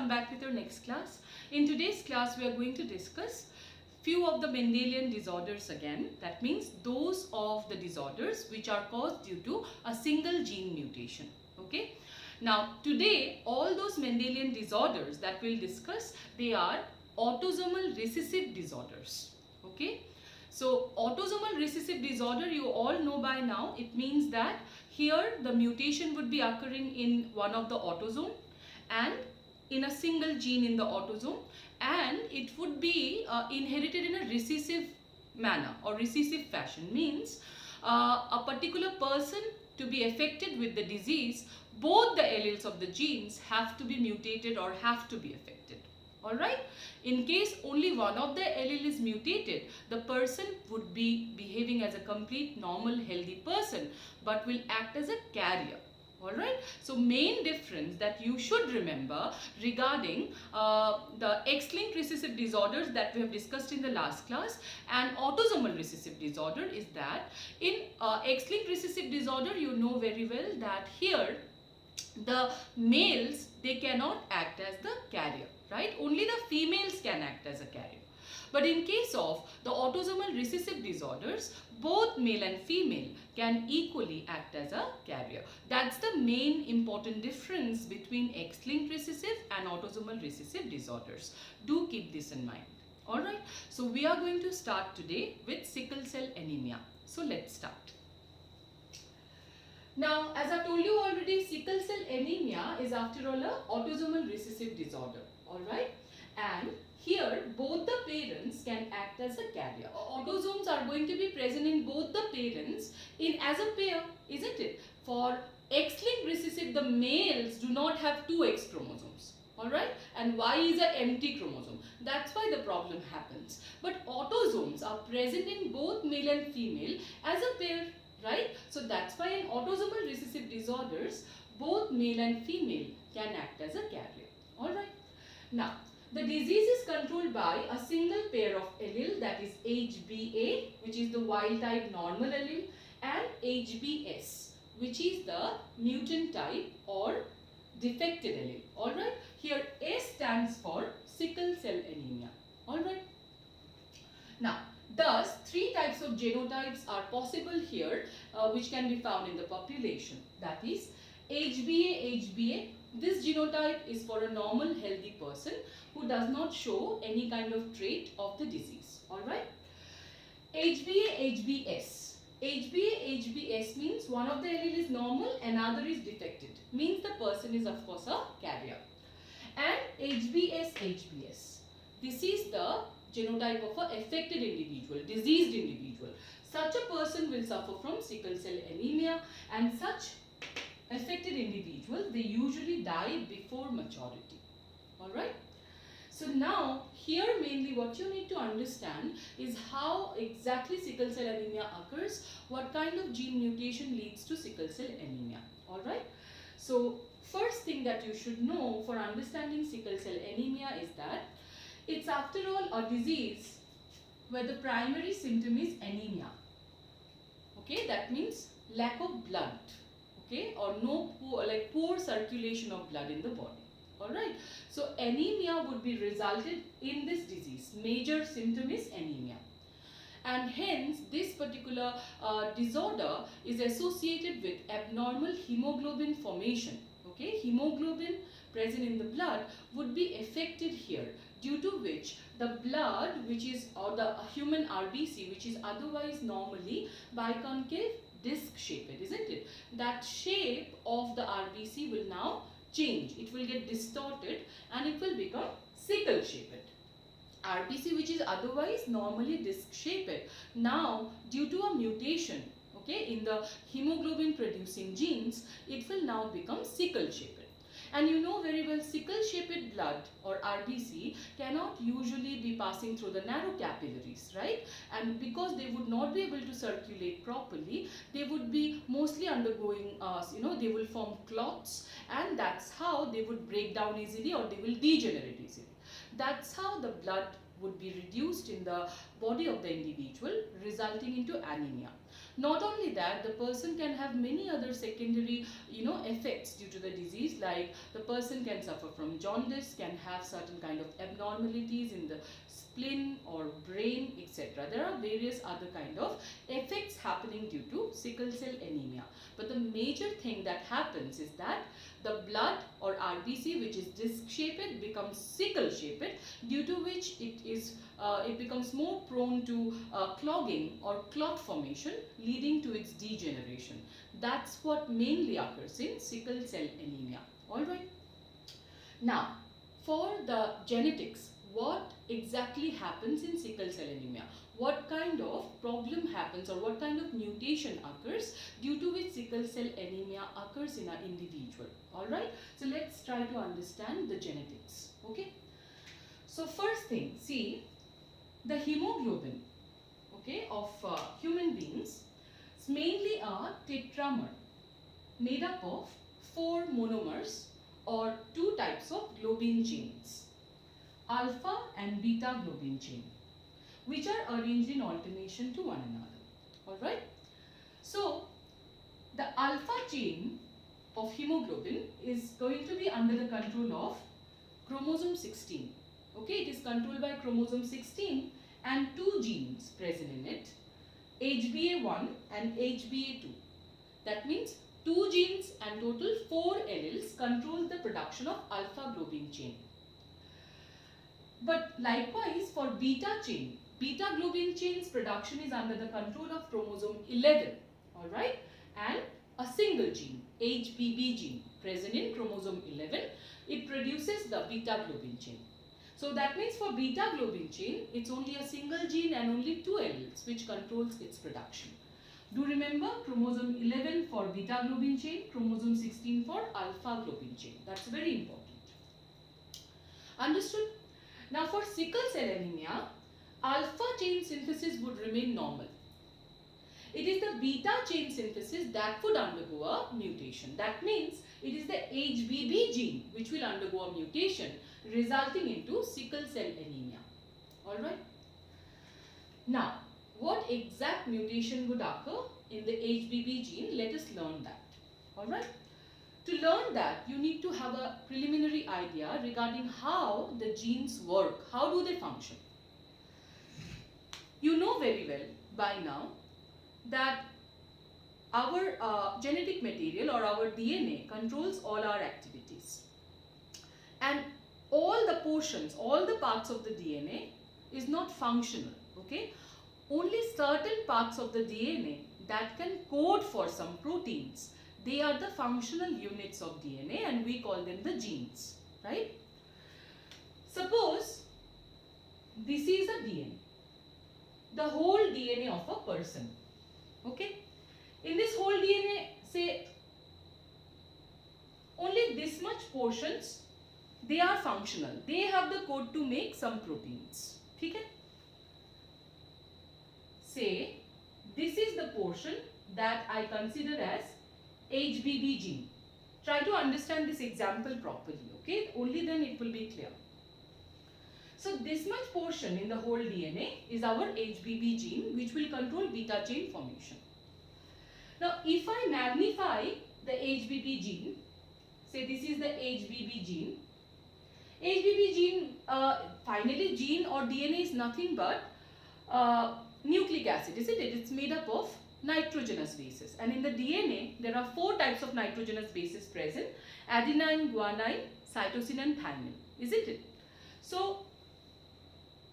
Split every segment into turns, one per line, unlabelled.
I'm back with your next class. In today's class, we are going to discuss few of the Mendelian disorders again. That means those of the disorders which are caused due to a single gene mutation. Okay. Now, today, all those Mendelian disorders that we'll discuss, they are autosomal recessive disorders. Okay. So, autosomal recessive disorder, you all know by now, it means that here the mutation would be occurring in one of the autosome and in a single gene in the autosome, and it would be inherited in a recessive manner or recessive fashion. Means a particular person to be affected with the disease, both the alleles of the genes have to be mutated or have to be affected. Alright, in case only one of the allele is mutated, the person would be behaving as a complete normal healthy person but will act as a carrier. Alright, so main difference that you should remember regarding the X-linked recessive disorders that we have discussed in the last class and autosomal recessive disorder is that in X-linked recessive disorder, you know very well that here the males, they cannot act as the carrier, right? Only the females can act as a carrier. But in case of the autosomal recessive disorders, both male and female can equally act as a carrier. That's the main important difference between X-linked recessive and autosomal recessive disorders. Do keep this in mind. Alright, so we are going to start today with sickle cell anemia. So let's start. Now, as I told you already, sickle cell anemia is after all a autosomal recessive disorder. Alright, and here both the parents can act as a carrier. Autosomes are going to be present in both the parents as a pair, isn't it? For X-linked recessive, the males do not have two X chromosomes. Alright, and Y is an empty chromosome. That's why the problem happens. But autosomes are present in both male and female as a pair. Right? So that's why in autosomal recessive disorders, both male and female can act as a carrier. Alright. Now, the disease is controlled by a single pair of allele, that is HBA, which is the wild type normal allele, and HBS, which is the mutant type or defected allele. Alright. Here S stands for sickle cell anemia. Alright. Now, thus, three types of genotypes are possible here which can be found in the population. That is HBA. This genotype is for a normal healthy person who does not show any kind of trait of the disease. Alright. HBS means one of the allele is normal, another is defected. Means the person is of course a carrier. And HBS. This is the genotype of an affected individual, diseased individual. Such a person will suffer from sickle cell anemia, and such affected individuals, they usually die before maturity. Alright. So now here mainly what you need to understand is how exactly sickle cell anemia occurs, what kind of gene mutation leads to sickle cell anemia. Alright. So first thing that you should know for understanding sickle cell anemia is that it's after all a disease where the primary symptom is anemia. Okay, that means lack of blood. Okay, or poor circulation of blood in the body. Alright, so anemia would be resulted in this disease. Major symptom is anemia. And hence this particular disorder is associated with abnormal hemoglobin formation. Okay, hemoglobin present in the blood would be affected here, due to which the blood, which is, or the human RBC, which is otherwise normally biconcave disc shaped, isn't it? That shape of the RBC will now change. It will get distorted and it will become sickle shaped. RBC, which is otherwise normally disc shaped, now due to a mutation, okay, in the hemoglobin producing genes, it will now become sickle shaped. And you know very well, sickle shaped blood or RBC cannot usually be passing through the narrow capillaries, right? And because they would not be able to circulate properly, they would be mostly undergoing, they will form clots, and that's how they would break down easily or they will degenerate easily. That's how the blood would be reduced in the body of the individual, resulting into anemia. Not only that, the person can have many other secondary, effects due to the disease, like the person can suffer from jaundice, can have certain kind of abnormalities in the spleen or brain, etc. There are various other kind of effects happening due to sickle cell anemia. But the major thing that happens is that the blood or RBC, which is disc shaped, becomes sickle shaped, due to which it becomes more prone to clogging or clot formation, leading to its degeneration. That's what mainly occurs in sickle cell anemia. Alright. Now, for the genetics, what exactly happens in sickle cell anemia? What kind of problem happens, or what kind of mutation occurs due to which sickle cell anemia occurs in an individual? Alright. So let's try to understand the genetics. Okay. So first thing, see, the hemoglobin, okay, of human beings is mainly a tetramer made up of 4 monomers or 2 types of globin chains, alpha and beta globin chain, which are arranged in alternation to one another. Alright. So the alpha chain of hemoglobin is going to be under the control of chromosome 16. Okay, it is controlled by chromosome 16 and 2 genes present in it, HBA1 and HBA2. That means 2 genes and total 4 alleles control the production of alpha globin chain. But likewise for beta chain, beta globin chain's production is under the control of chromosome 11. Alright, and a single gene, HBB gene, present in chromosome 11, it produces the beta globin chain. So that means for beta globin chain, it's only a single gene and only 2 alleles which controls its production. Do remember, chromosome 11 for beta globin chain, chromosome 16 for alpha globin chain. That's very important. Understood? Now for sickle cell anemia, alpha chain synthesis would remain normal. It is the beta chain synthesis that would undergo a mutation. That means it is the HBB gene which will undergo a mutation, resulting into sickle cell anemia. Alright. Now, what exact mutation would occur in the HBB gene? Let us learn that. Alright. To learn that, you need to have a preliminary idea regarding how the genes work. How do they function? You know very well by now that our genetic material or our DNA controls all our activities. And all the portions, all the parts of the DNA is not functional, okay? Only certain parts of the DNA that can code for some proteins, they are the functional units of DNA and we call them the genes, right? Suppose this is a DNA, the whole DNA of a person, okay? In this whole DNA, say, only this much portions, they are functional. They have the code to make some proteins. Okay? Say, this is the portion that I consider as HBB gene. Try to understand this example properly. Okay? Only then it will be clear. So, this much portion in the whole DNA is our HBB gene, which will control beta chain formation. Now, if I magnify the HBB gene, say this is the HBB gene. HBB gene, finally gene or DNA is nothing but nucleic acid, isn't it? It's made up of nitrogenous bases. And in the DNA, there are 4 types of nitrogenous bases present: adenine, guanine, cytosine and thymine, isn't it? So,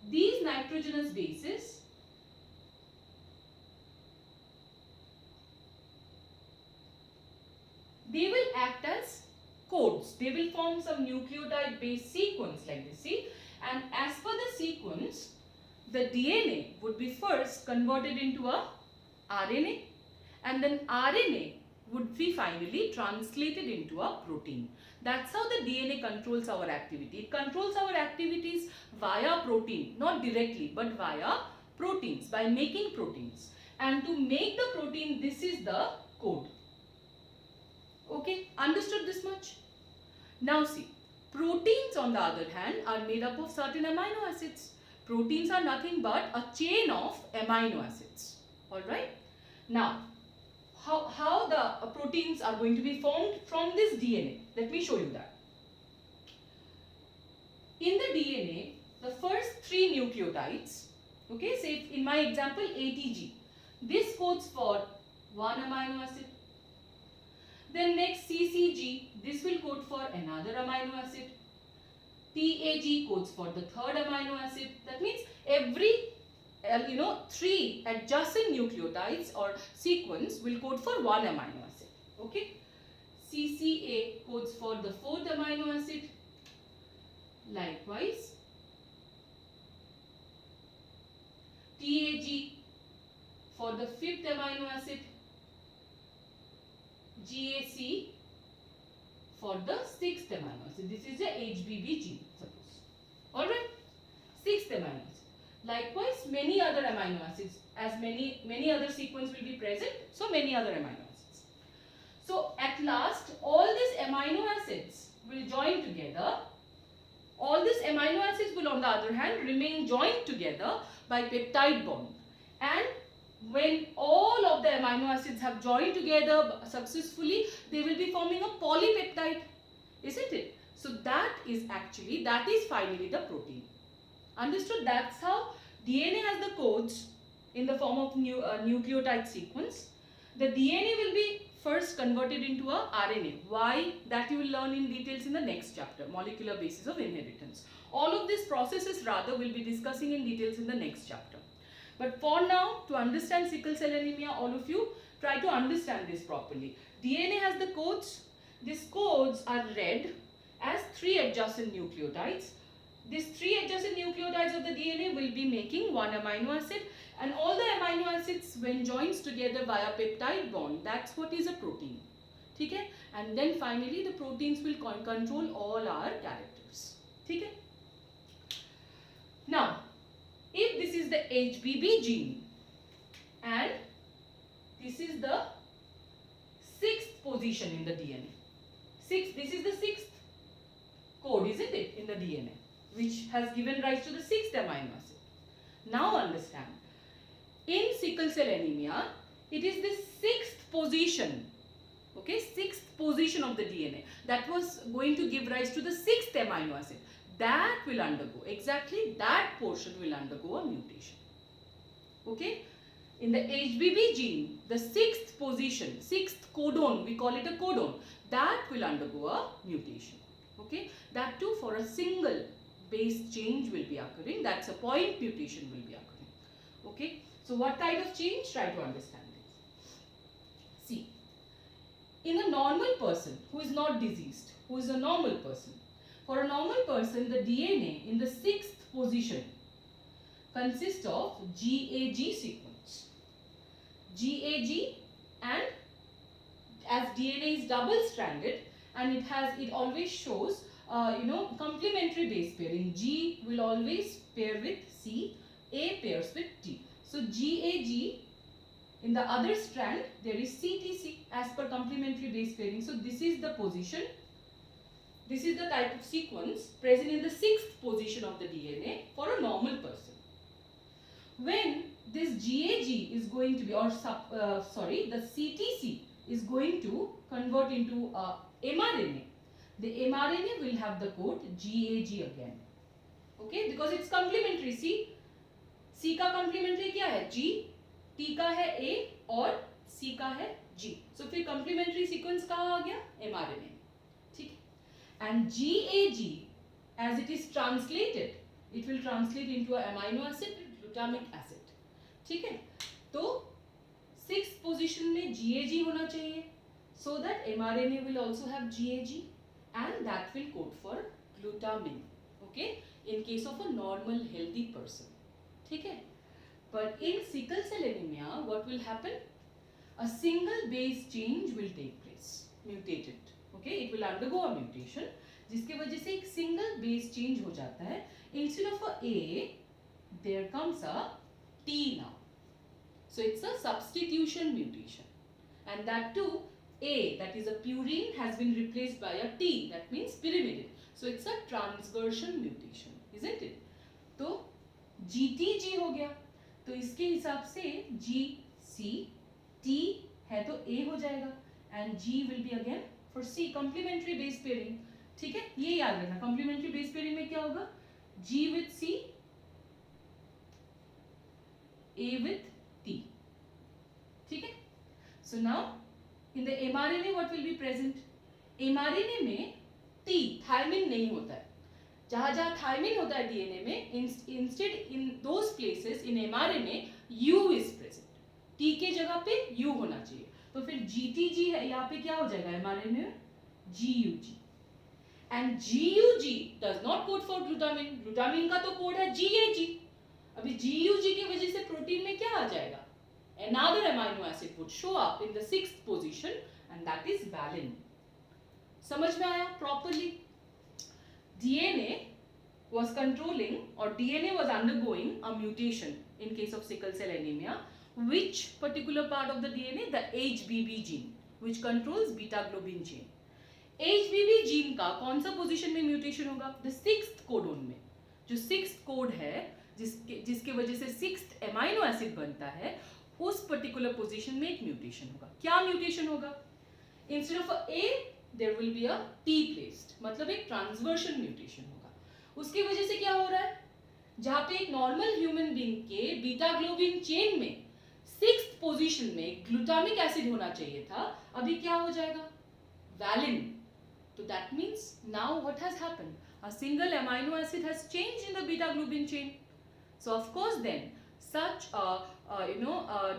these nitrogenous bases they will act as codes. They will form some nucleotide based sequence like this, see, and as per the sequence, the DNA would be first converted into a RNA, and then RNA would be finally translated into a protein. That's how the DNA controls our activity. It controls our activities via protein, not directly but via proteins, by making proteins. And to make the protein, this is the code. Okay, understood this much? Now see, proteins on the other hand are made up of certain amino acids. Proteins are nothing but a chain of amino acids. Alright. Now, how the proteins are going to be formed from this DNA? Let me show you that. In the DNA, the first 3 nucleotides, okay, say in my example ATG, this codes for one amino acid. Then next CCG, this will code for another amino acid. PAG codes for the third amino acid. That means every 3 adjacent nucleotides or sequence will code for one amino acid. Okay. CCA codes for the fourth amino acid. Likewise, TAG for the fifth amino acid. GAC for the sixth amino acid. This is the HBB gene, suppose. Alright, sixth amino acid. Likewise, many other amino acids, as many other sequence will be present, so many other amino acids. So at last, all these amino acids will join together. All these amino acids will, on the other hand, remain joined together by peptide bond. And when all of the amino acids have joined together successfully, they will be forming a polypeptide, isn't it? So that is finally the protein. Understood? That's how DNA has the codes in the form of nucleotide sequence. The DNA will be first converted into a RNA. Why? That you will learn in details in the next chapter, molecular basis of inheritance. All of these processes rather will be discussing in details in the next chapter. But for now, to understand sickle cell anemia, all of you try to understand this properly. DNA has the codes. These codes are read as 3 adjacent nucleotides. These 3 adjacent nucleotides of the DNA will be making one amino acid, and all the amino acids when joins together via peptide bond, that's what is a protein. Okay? And then finally the proteins will control all our characters. Okay? Now, if this is the HBB gene and this is the 6th position in the DNA. This is the 6th code, isn't it, in the DNA, which has given rise to the 6th amino acid. Now understand, in sickle cell anemia, it is the 6th position, okay, 6th position of the DNA that was going to give rise to the 6th amino acid. That will undergo, exactly that portion will undergo a mutation. Okay. In the HBB gene, the 6th position, 6th codon, we call it a codon, that will undergo a mutation. Okay. That too for a single base change will be occurring. That's a point mutation will be occurring. Okay. So what kind of change? Try to understand this. See, in a normal person who is not diseased, who is a normal person, for a normal person, the DNA in the 6th position consists of GAG sequence. GAG, and as DNA is double stranded and it always shows complementary base pairing. G will always pair with C, A pairs with T. So GAG, in the other strand there is CTC as per complementary base pairing. So this is the position. This is the type of sequence present in the 6th position of the DNA for a normal person. When this GAG is going to be, the CTC is going to convert into mRNA, the mRNA will have the code GAG again. Okay, because it's complementary. C का complementary क्या है? G, T का है A और C का है G. So फिर complementary sequence कहाँ आ गया? mRNA. ठीक है. And GAG, as it is translated, it will translate into an amino acid, glutamic acid. ठीक है. तो 6th position में GAG होना चाहिए, so that mRNA will also have GAG and that will code for glutamine. Okay, in case of a normal healthy person. ठीक है. But in sickle cell anemia, what will happen? A single base change will take place, mutated. Okay, it will undergo a mutation, जिसके वजह से एक single base change हो जाता है. Instead of a A, there comes a T now. So it's a substitution mutation, and that too A, that is a purine, has been replaced by a T, that means pyrimidine. So it's a transversion mutation, isn't it? तो GTG हो गया, तो इसके हिसाब से GC T है तो A हो जाएगा and G will be again for C, complementary base pairing. ठीक है, ये याद रखना, complementary base pairing में क्या होगा, G with C, A with T. ठीक है, so now in the mRNA what will be present? mRNA में T, थायमिन नहीं होता है. जहां जहां थायमिन होता है डीएनए में, instead in those places in mRNA U is present. T के जगह पे U होना चाहिए, तो फिर GTG है, यहाँ पे क्या हो जाएगा एमआरएनए में GUG. And GUG does not code for glutamine. Glutamine का तो कोड है GAG. अभी GUG की वजह से प्रोटीन में क्या आ जाएगा, another amino acid would show up in the 6th position and that is valine. समझ में आया properly? DNA was controlling or DNA was undergoing a mutation in case of sickle cell anemia. Which particular part of the DNA? The HBB gene, which controls beta globin chain. HBB gene का कौन सा position में mutation होगा? The 6th codon में. जो 6th code है, जिसके वजह से 6th एमाइनो एसिड बनता है, उस पर्टिकुलर पोजीशन में एक म्यूटेशन होगा. क्या म्यूटेशन होगा? Instead of a there will be a T placed, मतलब एक ट्रांसवर्शन म्यूटेशन होगा. उसकी वजह से क्या हो रहा है, जहां पे एक नॉर्मल ह्यूमन बीइंग के बीटा ग्लोबिन चेन में 6th पोजीशन में ग्लूटामिक एसिड होना चाहिए था, अभी क्या हो जाएगा, वैलिन. तो that means now what has happened, a single amino acid has changed in the beta globin chain. So of course then such a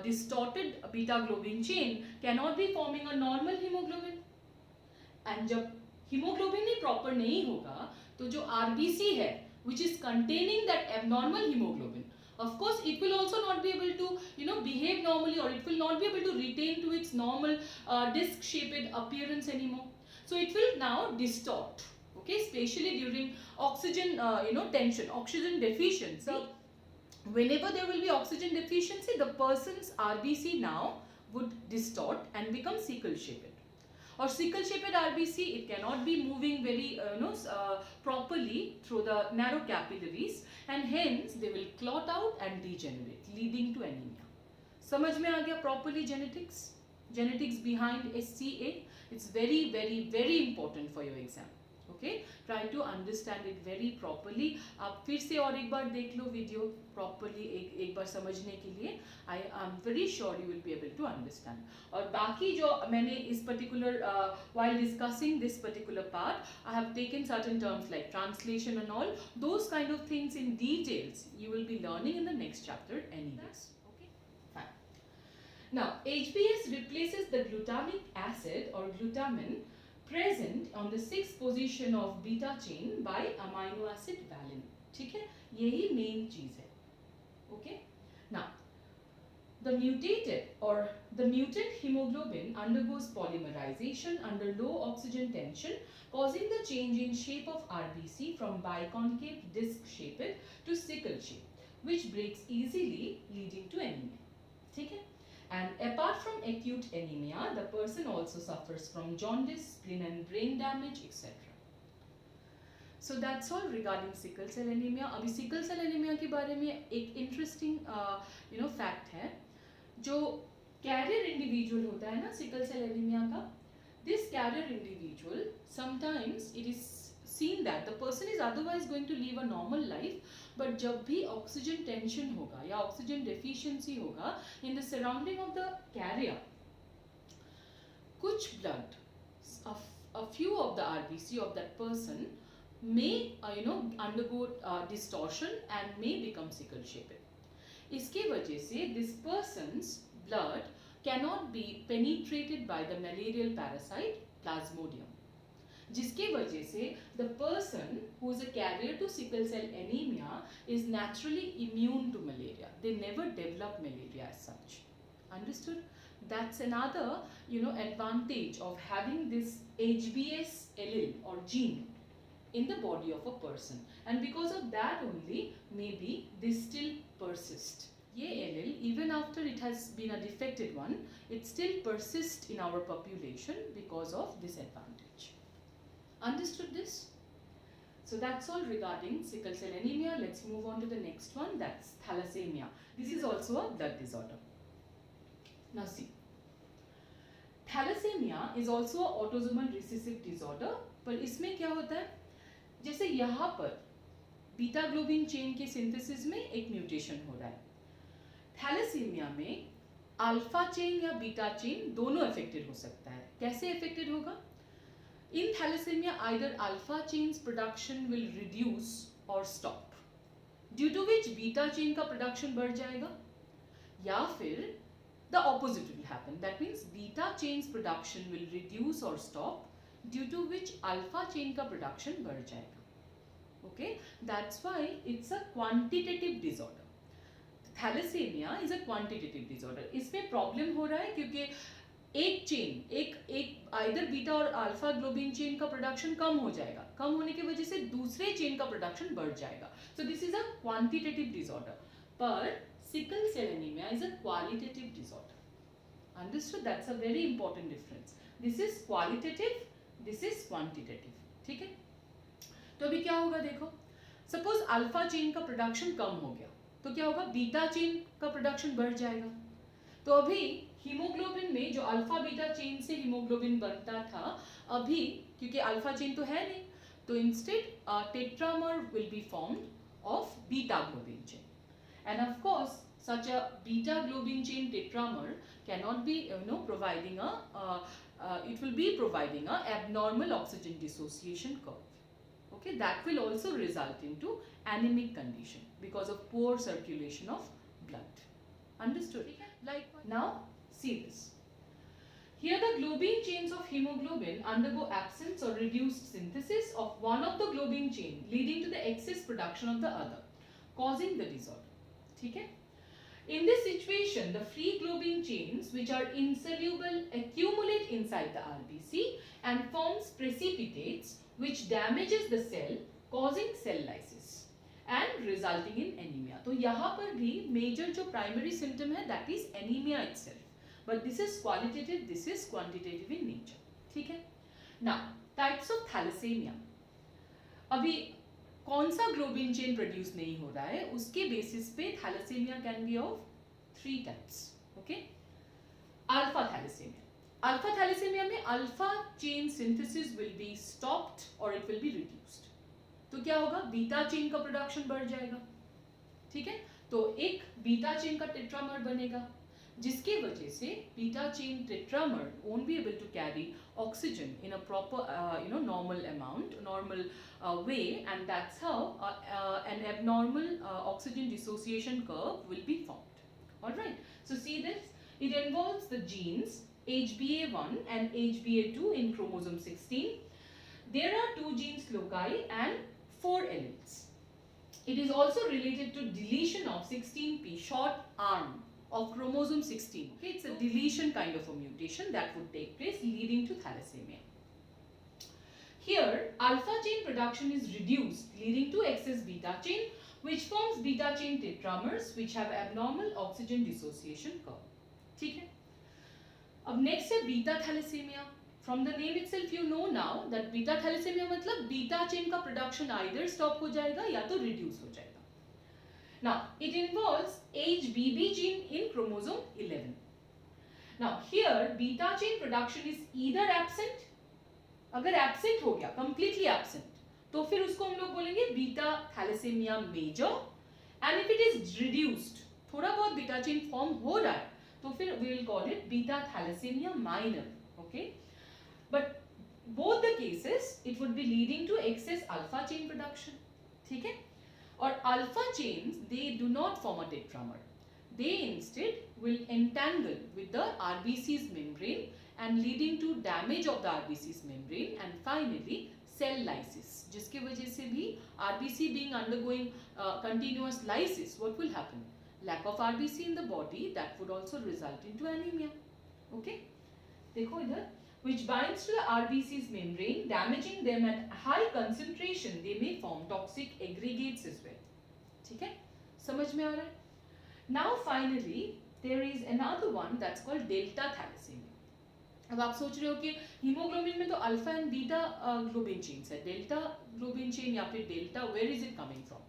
distorted beta globin chain cannot be forming a normal hemoglobin. And जब hemoglobin ही proper नहीं होगा, तो जो RBC है which is containing that abnormal hemoglobin, of course it will also not be able to behave normally, or it will not be able to retain to its normal disc shaped appearance anymore. So it will now distort, okay, especially during oxygen tension, oxygen deficiency. So whenever there will be oxygen deficiency, the person's RBC now would distort and become sickle shaped. Or sickle shaped RBC, it cannot be moving very properly through the narrow capillaries, and hence they will clot out and degenerate, leading to anemia. समझ में आ गया properly genetics? Genetics behind SCA, it's very very very important for your exam. Okay, try to understand it very properly. आप फिर से और एक बार देख लो video properly, एक बार समझने के लिए. I am very sure you will be able to understand. और बाकी जो मैंने इस particular while discussing this particular part, I have taken certain terms like translation and all those kind of things in details. You will be learning in the next chapter anyways. Okay, fine. Now HBS replaces the glutamic acid or glutamin present on the 6th position of beta chain by amino acid valine. ठीक है, यही main चीज है. Okay, now the mutated or the mutant hemoglobin undergoes polymerization under low oxygen tension, causing the change in shape of RBC from biconcave disc shaped to sickle shape, which breaks easily, leading to anemia. ठीक है. And apart from acute anemia, the person also suffers from jaundice, spleen and brain damage, etc. So that's all regarding sickle cell anemia. अभी sickle cell anemia के बारे में एक interesting fact है, जो carrier individual होता है ना sickle cell anemia का, this carrier individual sometimes it is seen that the person is otherwise going to live a normal life, but जब भी oxygen tension होगा या oxygen deficiency होगा in the surrounding of the carrier, कुछ blood, a few of the RBC of that person may undergo distortion and may become sickle shaped. इसके वजह से this person's blood cannot be penetrated by the malarial parasite Plasmodium, जिसके वजह से the person who is a carrier to sickle cell anemia is naturally immune to malaria. They never develop malaria as such. Understood? That's another advantage of having this HBS allele or gene in the body of a person, and because of that only maybe this still persists. ये allele, even after it has been a defected one, it still persists in our population because of this advantage. Understood this? So that's all regarding sickle cell anemia. Let's move on to the next one, that's thalassemia. This is also a blood disorder. Now see, thalassemia is also autosomal recessive disorder, पर इसमें क्या होता है, जैसे यहाँ पर beta globin chain के synthesis में एक म्यूटेशन हो रहा है, थैलेसीमिया में अल्फा चेन या बीटा चेन दोनों अफेक्टेड हो सकता है। कैसे अफेक्टेड होगा? In thalassemia either alpha chains production will reduce or stop, due to which beta chain का प्रोडक्शन बढ़ जाएगा, या फिर the opposite will happen. That means beta chain's production will reduce or stop, due to which alpha chain का production बढ़ जाएगा. Okay, that's why it's a quantitative disorder. Thalassemia is a quantitative disorder. इसमें problem हो रहा है क्योंकि एक chain एक आइदर बीटा और अल्फा ग्लोबिन चेन का प्रोडक्शन कम हो जाएगा, कम होने की वजह से दूसरे चेन का प्रोडक्शन बढ़ जाएगा. So this is a quantitative disorder. पर sickle cell anemia is a qualitative disorder. Understood? That's a very important difference. This is qualitative, this is quantitative. ठीक है? तो अभी क्या होगा देखो, सपोज अल्फा चेन का प्रोडक्शन कम हो गया तो क्या होगा, बीटा चेन का प्रोडक्शन बढ़ जाएगा. तो अभी हीमोग्लोबिन में जो अल्फा बीटा चेन से हीमोग्लोबिन बनता था, अभी क्योंकि अल्फा चेन तो है नहीं, तो instead tetramer will be formed of beta globin chain. And of course, such a beta globin chain tetramer cannot be, providing it will be providing a abnormal oxygen dissociation curve. Okay, that will also result into anemic condition because of poor circulation of blood. Understood? Like now, see this. Here the globin chains of hemoglobin undergo absence or reduced synthesis of one of the globin chain, leading to the excess production of the other, causing the disorder. ठीक है? In this situation, the free globin chains, which are insoluble, accumulate inside the RBC and forms precipitates, which damages the cell, causing cell lysis and resulting in anemia. तो यहाँ पर भी major जो primary symptom है, that is anemia itself. But this is qualitative, this is quantitative in nature. ठीक है? Now, types of thalassemia. अभी कौन सा ग्लोबिन चेन प्रोड्यूस नहीं हो रहा है, उसके बेसिस पे thalassemia can be of 3 types. Okay, alpha thalassemia. Alpha thalassemia में alpha chain synthesis will be stopped or it will be reduced. तो क्या होगा, बीटा चेन का प्रोडक्शन बढ़ जाएगा. ठीक है, तो एक बीटा चेन का टेट्रामर बनेगा, जिसके वजह से beta chain tetramer won't be able to carry oxygen in a proper normal amount, normal way, and that's how an abnormal oxygen dissociation curve will be formed. All right, so see this, it involves the genes HBA1 and HBA2 in chromosome 16. There are 2 genes loci and 4 alleles. It is also related to deletion of 16p short arm of chromosome 16. Okay, it's a deletion kind of a mutation that would take place, leading to thalassemia. Here, alpha chain production is reduced, leading to excess beta chain, which forms beta chain tetramers, which have abnormal oxygen dissociation curve. ठीक है? अब next है beta thalassemia. From the name itself, you know now that beta thalassemia मतलब beta chain का production either stop हो जाएगा या तो reduce हो जाएगा. Now, it involves HBB gene in chromosome 11. Now, here beta chain production is either absent. अगर absent हो गया, completely absent, तो फिर उसको हम लोग बोलेंगे beta thalassemia major. And if it is reduced, थोड़ा बहुत beta chain form हो रहा है, तो फिर we will call it beta thalassemia minor. Okay, but both the cases it would be leading to excess alpha chain production. ठीक है? और alpha chains, they do not form a tetramer. They instead will entangle with the RBC's membrane and leading to damage of the RBC's membrane and finally cell lysis. जिसके वजह से भी RBC being undergoing continuous lysis, what will happen? Lack of RBC in the body, that would also result into anemia. Okay? देखो इधर, which binds to the RBC's membrane, damaging them at high concentration. They may form toxic aggregates as well. ठीक है? समझ में आ रहा है? Now finally, there is another one that's called delta thalassemia. अब आप सोच रहे हो कि हीमोग्लोबिन में तो alpha and beta globin chains है, डेल्टा ग्लोबिन चेन या फिर delta, where is it coming from?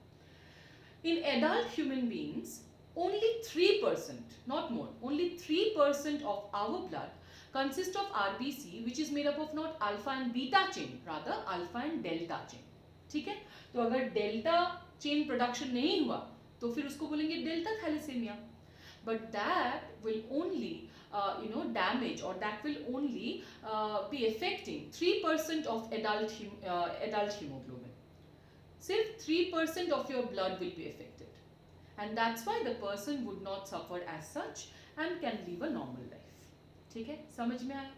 In adult human beings, only 3%, not more, only 3% of our blood consists of RBC which is made up of not alpha and beta chain, rather alpha and delta chain. ठीक है, तो अगर delta chain production नहीं हुआ तो फिर उसको बोलेंगे delta thalassaemia. But that will only damage, or that will only be affecting 3% of adult hemoglobin. Sirf 3% of your blood will be affected, and that's why the person would not suffer as such and can live a normal life. ठीक है, समझ में आया?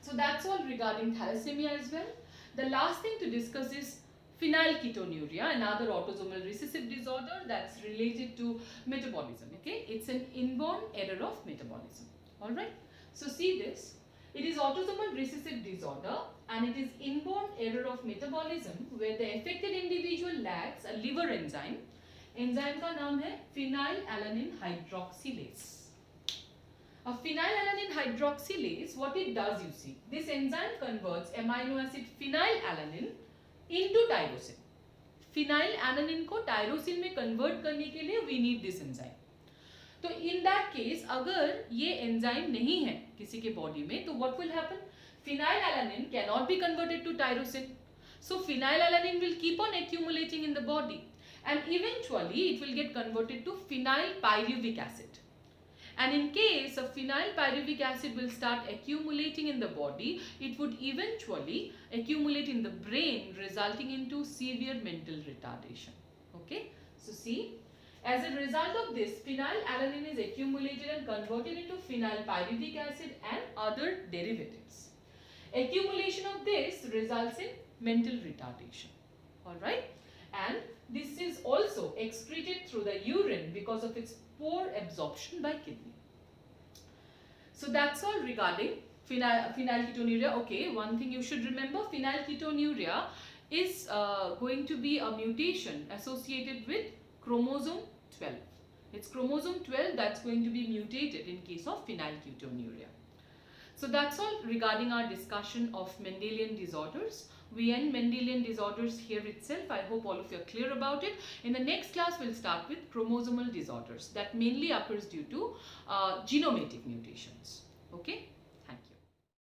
So that's all regarding thalassemia as well. The last thing to discuss is phenylketonuria, another autosomal recessive disorder that's related to metabolism. Okay, it's an inborn error of metabolism. All right. So see this. It is autosomal recessive disorder and it is inborn error of metabolism where the affected individual lacks a liver enzyme. Enzyme का नाम है phenylalanine hydroxylase. A phenylalanine hydroxylase, what it does, you see, this enzyme converts amino acid phenylalanine into tyrosin. Phenylalanine को tyrosin में convert करने के लिए we need this enzyme. तो in that case, अगर ये enzyme नहीं है किसी के body में, तो what will happen? Phenylalanine cannot be converted to tyrosin. So phenylalanine will keep on accumulating in the body, and eventually it will get converted to phenylpyruvic acid. And in case of phenylpyruvic acid will start accumulating in the body, it would eventually accumulate in the brain, resulting into severe mental retardation. Okay, so see, as a result of this, phenylalanine is accumulated and converted into phenylpyruvic acid and other derivatives. Accumulation of this results in mental retardation. All right, and this is also excreted through the urine because of its poor absorption by kidney. So that's all regarding phenylketonuria. Okay, one thing you should remember, phenylketonuria is going to be a mutation associated with chromosome 12. It's chromosome 12 that's going to be mutated in case of phenylketonuria. So that's all regarding our discussion of Mendelian disorders. We end Mendelian disorders here itself. I hope all of you are clear about it. In the next class, we'll start with chromosomal disorders that mainly occurs due to genomatic mutations. Okay.